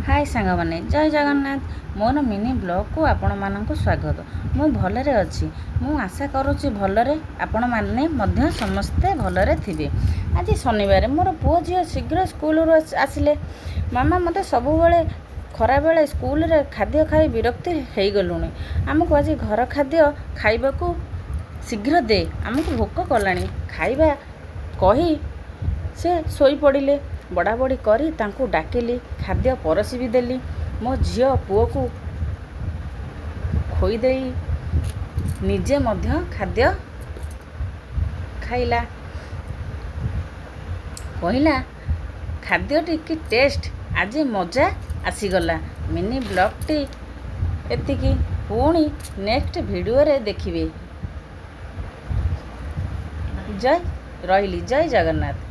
हाय सांग मैंने जय जगन्नाथ मोर मिनी ब्लॉग को आपण मानक स्वागत। मु भलरे अच्छी मु आशा करुच्ची भलरे आपण माने मध्य समस्ते भलरे थिबे। आज शनिवार मोर पुओ झियो शीघ्र स्कूल आसिले। मामा मते सब बेले खरा बेले स्कूल रे खाद्य खाई विरक्ति हो गलुणी। आमको आज घर खाद्य खाइबाकू शीघ्र दे, आमको भोक कलानी खाइबा कही से सोई पड़िले। बड़ा बड़ी करी तांकू डाकिली, खाद्य परसी भी देली। मो झियो पुओ को खोई देई निजे मध्य खाद्य खाइला। कहिला खाद्यटी कि टेस्ट, आज मजा आसीगला। मिनी ब्लॉगटी एतिकी, पुणी नेक्स्ट वीडियो रे देखिबे। जय रहिली, जय जगन्नाथ।